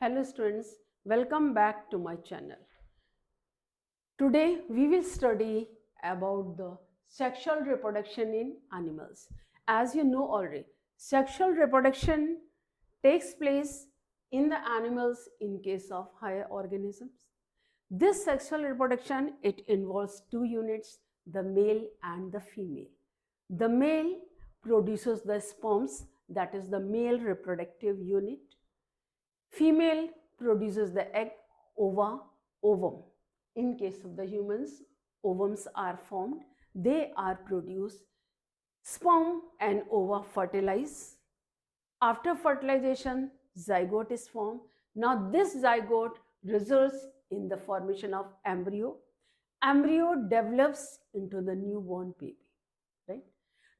Hello students, welcome back to my channel. Today we will study about the sexual reproduction in animals. As you know already, sexual reproduction takes place in the animals in case of higher organisms. This sexual reproduction, it involves two units, the male and the female. The male produces the sperms, that is the male reproductive unit. Female produces the egg, ova, ovum. In case of the humans, ovums are formed. They are produced. Sperm and ova fertilize. After fertilization, zygote is formed. Now this zygote results in the formation of embryo. Embryo develops into the newborn baby, right?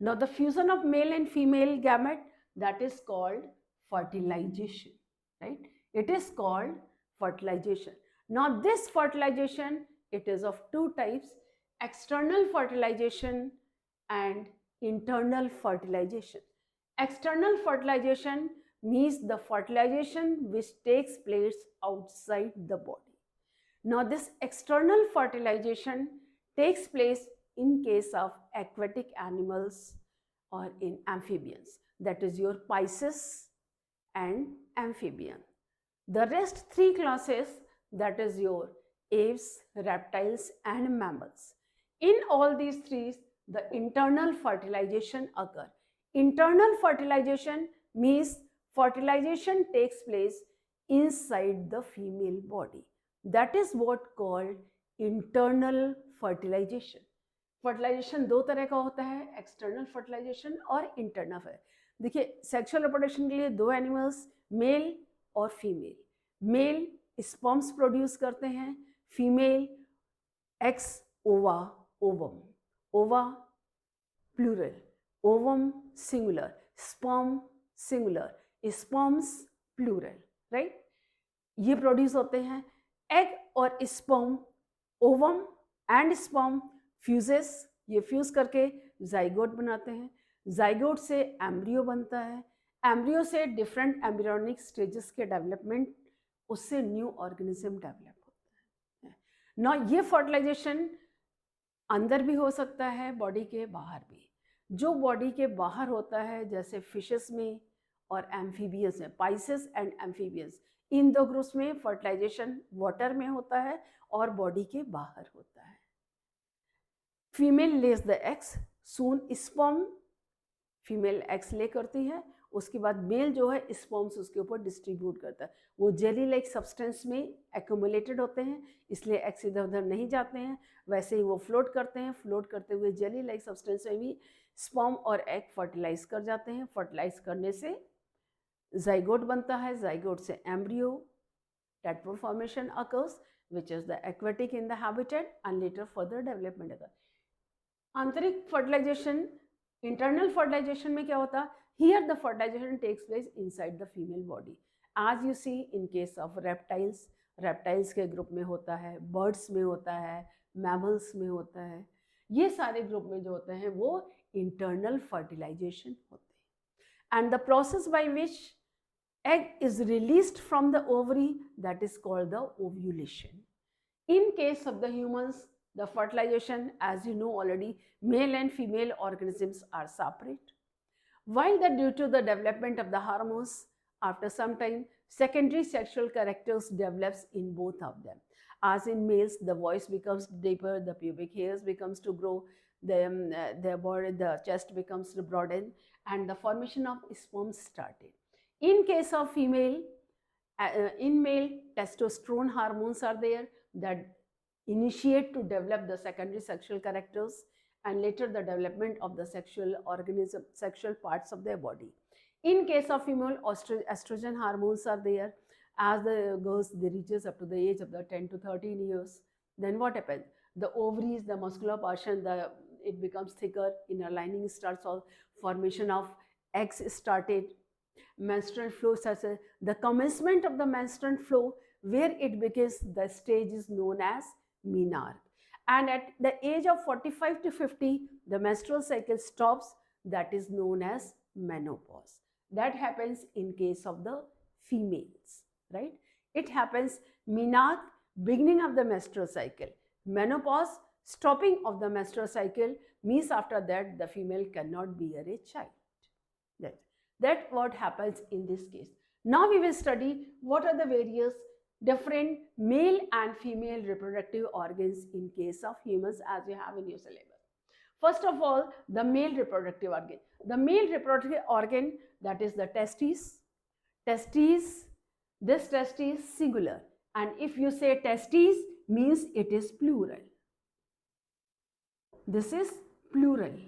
Now the fusion of male and female gamete, that is called fertilization, right? It is called fertilization. Now this fertilization, it is of two types, external fertilization and internal fertilization. External fertilization means the fertilization which takes place outside the body. Now this external fertilization takes place in case of aquatic animals or in amphibians, that is your Pisces and amphibian. The rest three classes, that is your aves, reptiles and mammals. In all these three, the internal fertilization occur. Internal fertilization means fertilization takes place inside the female body. That is what called internal fertilization. Fertilisation दो तरह का होता है, external fertilisation और internal. देखिए sexual reproduction के लिए दो एनिमल्स, मेल और फीमेल. मेल स्पर्म्स प्रोड्यूस करते हैं, female eggs, ova, ovum. Ova plural, ovum singular, sperm singular, sperms plural, right. ये प्रोड्यूस होते हैं. एग और sperm, ovum and sperm fuses, ये फ्यूज करके जाइगोट बनाते हैं. जाइगोट से एम्ब्रियो बनता है. एम्ब्रियो से डिफरेंट एम्ब्रियोनिक स्टेजेस के डेवलपमेंट, उससे न्यू ऑर्गेनिज्म डेवलप होता है. ना ये फर्टिलाइजेशन अंदर भी हो सकता है, बॉडी के बाहर भी. जो बॉडी के बाहर होता है, जैसे फिशेस में और एम्फीबियंस में, पाइसेस एंड एम्फीबियंस, इन दो ग्रुप्स में फर्टिलाइजेशन वाटर में होता है और बॉडी के बाहर होता है. Female Lay's the eggs, soon sperm, female eggs ले करती है, उसके बाद मेल जो है स्पर्म्स उसके ऊपर डिस्ट्रीब्यूट करता है. वो जेली लाइक सब्सटेंस में एक्यूमुलेटेड होते हैं, इसलिए एग्स इधर उधर नहीं जाते हैं. वैसे ही वो फ्लोट करते हैं, फ्लोट करते हुए जेली लाइक सब्सटेंस में भी स्पर्म और एग फर्टिलाइज कर जाते हैं. फर्टिलाइज करने से जाइगोट बनता है, जाइगोट से embryo, tadpole formation occurs, which is the aquatic in the habitat, and later further development occurs. आंतरिक फर्टिलाइजेशन, इंटरनल फर्टिलाइजेशन में क्या होता है? Here the fertilization takes place inside the female body. आज you see in case of reptiles, reptiles के group में होता है, बर्ड्स में होता है, मैमल्स में होता है. ये सारे ग्रुप में जो होते हैं वो इंटरनल फर्टिलाइजेशन होते हैं. And the process by which egg is released from the ovary, that is called the ovulation. In case of the humans, the fertilization, as you know already, male and female organisms are separate. While that due to the development of the hormones, after some time, secondary sexual characters develops in both of them. As in males, the voice becomes deeper, the pubic hairs becomes to grow, their body, the chest becomes to broaden, and the formation of sperm started. In case of female, in male, testosterone hormones are there that initiate to develop the secondary sexual characters and later the development of the sexual organism, sexual parts of their body. In case of female, estrogen hormones are there. As the girls, they reaches up to the age of the 10 to 13 years. Then what happens? The ovaries, the muscular portion, it becomes thicker, inner lining starts, all formation of eggs started. Menstrual flow, such as the commencement of the menstrual flow, where it begins, the stage is known as menarche. And at the age of 45 to 50, the menstrual cycle stops, that is known as menopause. That happens in case of the females, right? it happens? Menarche, beginning of the menstrual cycle. Menopause, stopping of the menstrual cycle, means after that the female cannot bear a child. That what happens in this case. Now we will study what are the various different male and female reproductive organs in case of humans as you have in your syllabus. First of all, the male reproductive organ. The male reproductive organ, that is the testes. Testes, this testes singular, and if you say testes means it is plural. This is plural,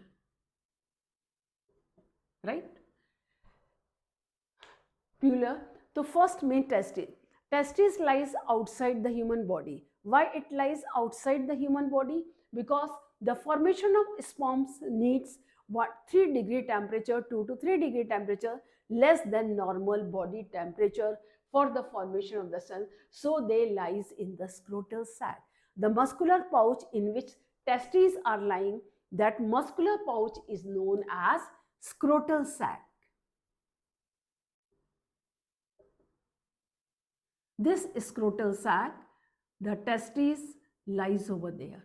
right? Plural. So first main testes. Testes lies outside the human body. Why it lies outside the human body? Because the formation of sperms needs 3 degree temperature, 2 to 3 degree temperature, less than normal body temperature for the formation of the cell. So they lies in the scrotal sac. The muscular pouch in which testes are lying, that muscular pouch is known as scrotal sac. This scrotal sac, the testes lies over there.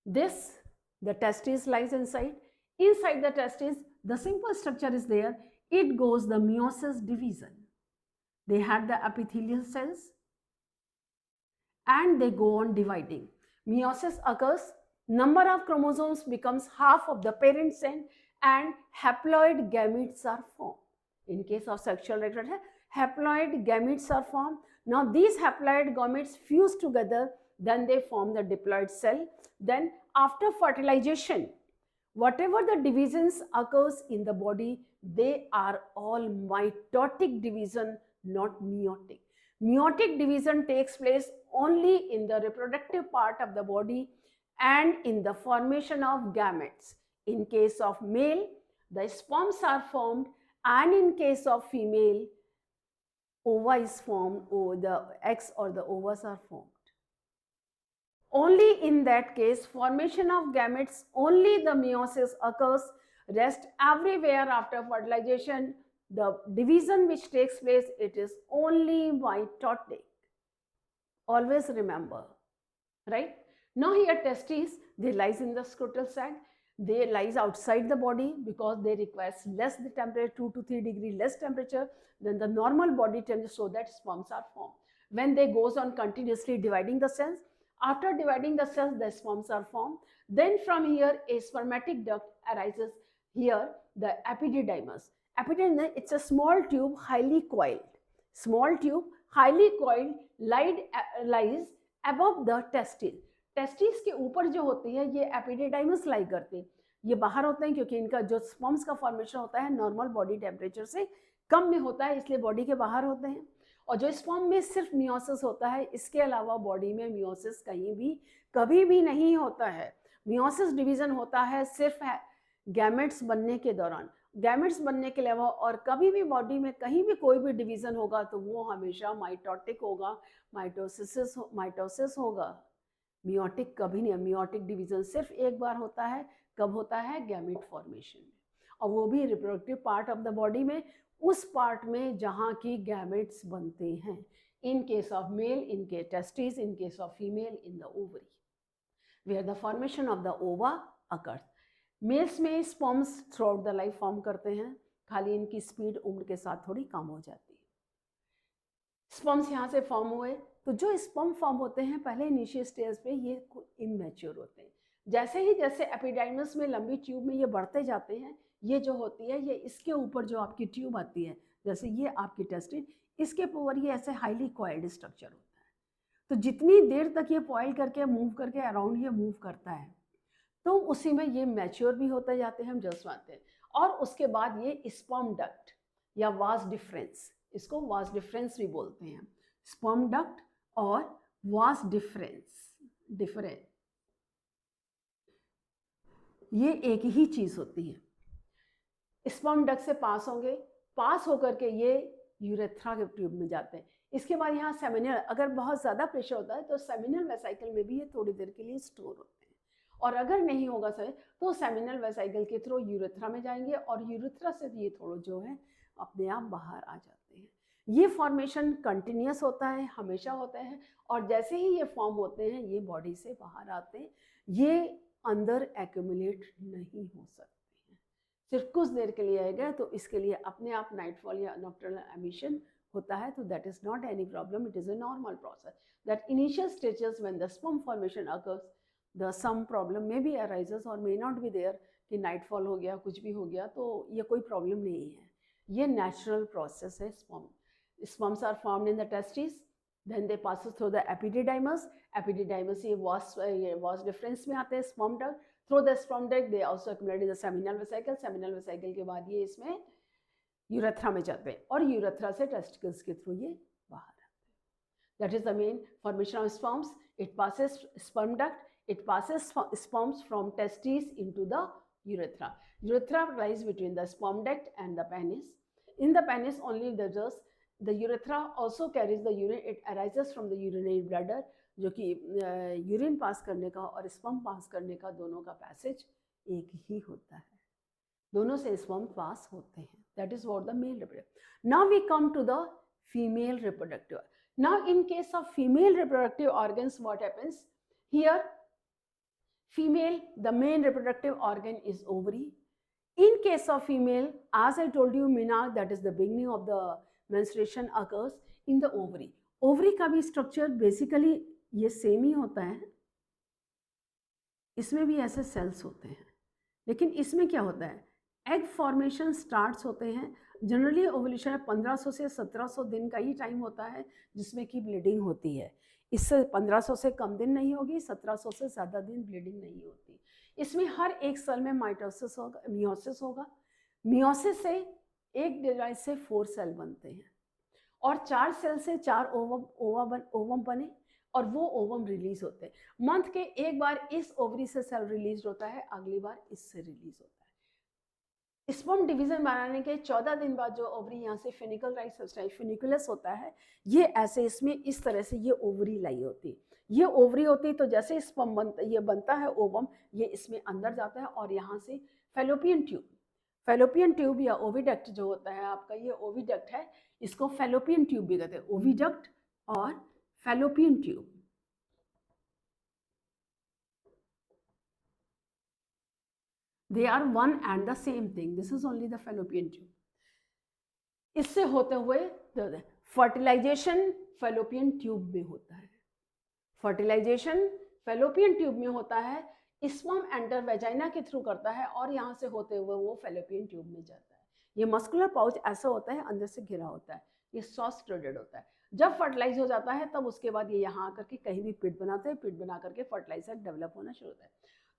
The testes lies inside. Inside the testes, the simple structure is there. It goes the meiosis division. They had the epithelial cells and they go on dividing. Meiosis occurs, number of chromosomes becomes half of the parent cell and haploid gametes are formed. In case of sexual reproduction, haploid gametes are formed. Now these haploid gametes fuse together, then they form the diploid cell. Then after fertilization, whatever the divisions occurs in the body, they are all mitotic division, not meiotic. Meiotic division takes place only in the reproductive part of the body and in the formation of gametes. In case of male, the sperms are formed, and in case of female, ova is formed, or the eggs or the ovas are formed. Only in that case, formation of gametes, only the meiosis occurs. Rest everywhere after fertilization, the division which takes place, it is only mitotic. Always remember, right? Now here testes, they lies in the scrotal sac. They lies outside the body because they require less the temperature, 2 to 3 degree less temperature than the normal body temperature, so that sperms are formed. When they goes on continuously dividing the cells, after dividing the cells, the sperms are formed. Then from here, a spermatic duct arises. Here, the epididymis. Epididymis, it's a small tube, highly coiled. Small tube, highly coiled, lies above the testis. Testis के ऊपर जो होती है ये epididymis लाई करते हैं. ये बाहर होते हैं क्योंकि इनका जो स्पर्म्स का फॉर्मेशन होता है नॉर्मल बॉडी टेम्परेचर से कम में होता है, इसलिए बॉडी के बाहर होते हैं. और जो स्पर्म में सिर्फ मियोसिस होता है, इसके अलावा बॉडी में मियोसिस कहीं भी कभी भी नहीं होता है. मियोसिस डिवीजन होता है सिर्फ गैमेट्स बनने के दौरान. गैमेट्स बनने के अलावा और कभी भी बॉडी में कहीं भी कोई भी डिवीजन होगा तो वो हमेशा माइटोटिक होगा, माइटोसिस होगा. मियोटिक कभी नहीं. मियोटिक डिवीजन सिर्फ एक बार होता है. कब होता है? गैमेट फॉर्मेशन में, और वो भी reproductive part of the body में, उस पार्ट में जहाँ की गैमेट्स बनते हैं. In case of male, in के testis, in case of female, in the ovary, where the formation of the ova occurs. Males में sperms throughout the life form करते हैं, खाली इनकी स्पीड उम्र के साथ थोड़ी कम हो जाती है. स्पर्म्स यहाँ से फॉर्म हुए तो जो स्पर्म फॉर्म होते हैं पहले इनिशियल स्टेज पे ये इमेच्योर होते हैं. जैसे एपिडाइमस में लंबी ट्यूब में ये बढ़ते जाते हैं, ये जो होती है ये इसके ऊपर जो आपकी ट्यूब आती है, जैसे ये आपकी टेस्टिस, इसके ऊपर ये ऐसे हाईली कॉइल्ड स्ट्रक्चर होता है. तो जितनी देर तक ये कॉइल करके मूव करके अराउंड ये मूव करता है तो उसी में ये मैच्योर भी होते जाते हैं, हम जस्ट आते हैं. और उसके बाद ये स्पर्म डक्ट या वास डिफरेंस, इसको वास डिफरेंस भी बोलते हैं. स्पर्म डक्ट और वास डिफरेंस ये एक ही चीज होती है. स्पर्म डक्ट से पास होंगे, पास होकर के ये यूरेथ्रा के ट्यूब में जाते हैं. इसके बाद यहाँ सेमिनल, अगर बहुत ज़्यादा प्रेशर होता है तो सेमिनल वेसाइकल में भी ये थोड़ी देर के लिए स्टोर होते हैं, और अगर नहीं होगा सर तो सेमिनल वेसाइकल के थ्रू यूरेथ्रा में जाएंगे और यूरेथ्रा से ये थोड़ा जो है अपने आप बाहर आ जाते हैं. ये फॉर्मेशन कंटिन्यूस होता है, हमेशा होता है, और जैसे ही ये फॉर्म होते हैं ये बॉडी से बाहर आते हैं, ये अंदर एक्यूमुलेट नहीं हो सकते हैं, सिर्फ कुछ देर के लिए आएगा, तो इसके लिए अपने आप नाइटफॉल या नॉक्टर्नल एमिशन होता है, तो that is not any problem, it is a normal process. That initial stages when the sperm formation occurs, the some problem may be arises और मे नॉट बी देयर, कि nightfall हो गया, कुछ भी हो गया, तो ये कोई प्रॉब्लम नहीं है, ये नेचुरल प्रोसेस है. Sperms are formed in the testes, then they passes through the epididymis. Epididymis ये was difference में आते हैं. Sperm duct, through the sperm duct they also accumulate in the seminal vesicle. Seminal vesicle के बाद ये इसमें urethra में जाते हैं, और यूरेथ्रा से टेस्टिकल्स के थ्रू ये बाहर आते हैं. That is the main formation of sperms. It passes sperm duct. It passes sperms from testes into the urethra. Urethra lies between the sperm duct and the penis. In the penis only the urethra also carries the urine. It arises from the urinary bladder, जो कि urine pass करने का और sperm पास करने का दोनों का passage एक ही होता है, दोनों से स्पर्म पास होते हैं. That is what the male reproductive. Now we come to the female reproductive. Now in case of female reproductive organs, what happens here? Female, the main reproductive organ is ovary. In case of female, as I told you, menarche, that is the beginning of the menstruation, occurs in the ovary. Ovary का भी structure basically ये same ही होता है, इसमें भी ऐसे sales होते हैं, लेकिन इसमें क्या होता है, एग फॉर्मेशन स्टार्ट्स होते हैं. जनरली ओवुलेशन 1500 से 1700 दिन का ही टाइम होता है जिसमें कि ब्लीडिंग होती है. इससे 1500 से कम दिन नहीं होगी, 1700 से ज़्यादा दिन ब्लीडिंग नहीं होती. इसमें हर एक सेल में माइटोसिस होगा, मियोसिस होगा. मियोसिस से एक डिवाइस से 4 सेल बनते हैं, और 4 सेल से 4 ओवम बने, और वो ओवम रिलीज होते हैं. मंथ के एक बार इस ओवरी से सेल रिलीज होता है, अगली बार इससे रिलीज होता है. स्पर्म डिवीजन बनाने के 14 दिन बाद जो ओवरी यहाँ से फिनिकुलस होता है, ये ऐसे इसमें इस तरह से ये ओवरी लाई होती है. ये ओवरी होती है, तो जैसे स्पर्म ये बनता है ओवम, ये इसमें अंदर जाता है, और यहाँ से फैलोपियन ट्यूब या ओविडक्ट जो होता है आपका, ये ओविडक्ट है, इसको फैलोपियन ट्यूब भी कहते हैं. ओविडक्ट और fallopian tube, they are one and the same thing. This is only the fallopian tube. इससे होते हुए फर्टिलाइजेशन फैलोपियन ट्यूब में होता है. फर्टिलाइजेशन फैलोपियन ट्यूब में होता है. स्पर्म एंटर वेजाइना के थ्रू करता है, और यहाँ से होते हुए वो फैलोपियन ट्यूब में जाता है. ये मस्कुलर पाउच ऐसा होता है, अंदर से घिरा होता है, ये सॉस स्टडेड होता है. जब फर्टिलाइज हो जाता है तब उसके बाद ये यहाँ आकर के कहीं भी पिट बनाते हैं, पिट बना करके फर्टिलाइजर डेवलप होना शुरू होता है.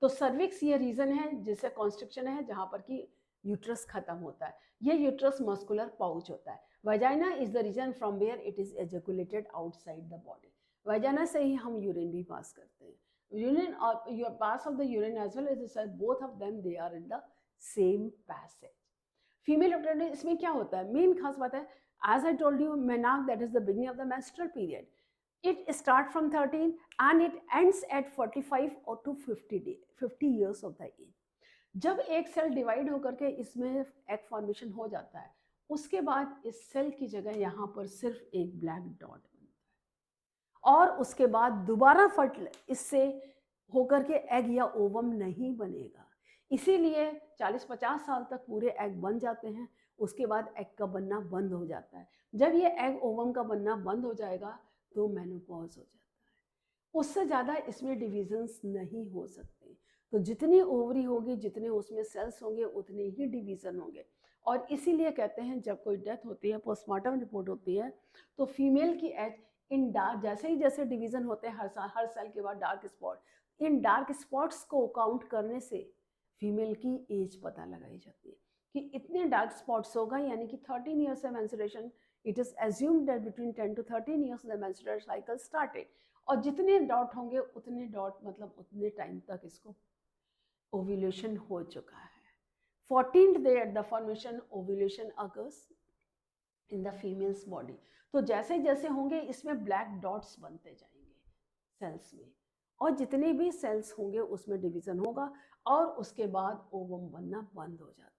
तो सर्विक्स ये रीजन है जिससे कॉन्स्ट्रिक्शन है, जहाँ पर कि यूट्रस खत्म होता है. ये यूट्रस मस्कुलर पाउच होता है. Vagina is the region from where it is ejaculated outside the body. Vagina से ही हम यूरिन भी पास करते हैं. यूरिन और pass of the urine as well as both of them they are in the same passage. Female reproductive इसमें क्या होता है, मेन खास बात है, as I told you, menarche, that is the beginning of the menstrual period. It starts from 13 and it ends at 45 or to 50 years of the age. जब एक cell divide होकर के इसमें एग फॉर्मेशन हो जाता है, उसके बाद इस सेल की जगह यहाँ पर सिर्फ एक ब्लैक डॉट बनता है, और उसके बाद दोबारा इससे होकर के एग या ओवम नहीं बनेगा. इसीलिए 40-50 साल तक पूरे एग बन जाते हैं, उसके बाद एग का बनना बंद हो जाता है. जब ये एग ओवम का बनना बंद हो जाएगा तो मेनोपॉज हो जाता है. उससे ज़्यादा इसमें डिविजन्स नहीं हो सकते. तो जितनी ओवरी होगी, जितने उसमें सेल्स होंगे, उतने ही डिवीज़न होंगे. और इसीलिए कहते हैं जब कोई डेथ होती है, पोस्टमार्टम रिपोर्ट होती है, तो फीमेल की एज इन डार्क, जैसे डिवीज़न होते हैं हर सेल के बाद डार्क स्पॉट, इन डार्क स्पॉट्स को काउंट करने से फीमेल की एज पता लगाई जाती है कि इतने डार्क स्पॉट्स होगा, यानी कि 13 ईयर्स से menstruation, it is assumed that between 10 to 13 years the menstrual cycle started. और जितने डॉट होंगे उतने डॉट मतलब उतने टाइम तक इसको ओव्यूलेशन हो चुका है. 14th day at the formation ovulation occurs in the female's body. तो जैसे जैसे होंगे इसमें ब्लैक डॉट्स बनते जाएंगे सेल्स में, और जितने भी सेल्स होंगे उसमें डिवीजन होगा, और उसके बाद ओवम बनना बंद हो जाता है.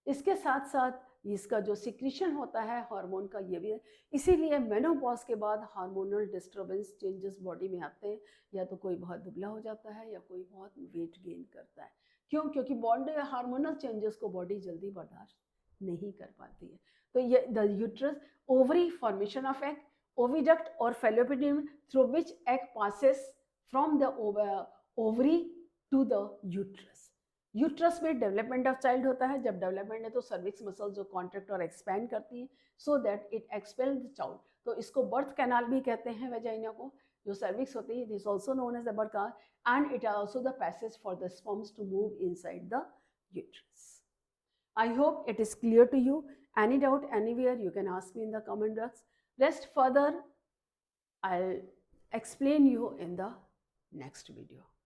इसके साथ साथ इसका जो सिक्रीशन होता है हार्मोन का ये भी है। इसीलिए मेनोपॉज के बाद हार्मोनल डिस्टर्बेंस चेंजेस बॉडी में आते हैं, या तो कोई बहुत दुबला हो जाता है या कोई बहुत वेट गेन करता है। क्यों? क्योंकि बॉडी हार्मोनल चेंजेस को बॉडी जल्दी बर्दाश्त नहीं कर पाती है। तो ये the uterus, ovary, formation of egg, oviduct और fallopian through which egg passes from the ovary to the uterus. Uterus में डेवलपमेंट ऑफ चाइल्ड होता है। जब डेवलपमेंट है तो सर्विक्स मसल जो कॉन्ट्रैक्ट और एक्सपैंड करती है so that it expel the child. तो इसको बर्थ कैनाल भी कहते हैं वेजाइना को। जो सर्विक्स होती है this also known as the birth canal and it also the passage for the sperms to move inside the uterus. I hope it is clear to you. Any doubt anywhere you can ask me in the comment box. Rest further I'll explain you in the next video.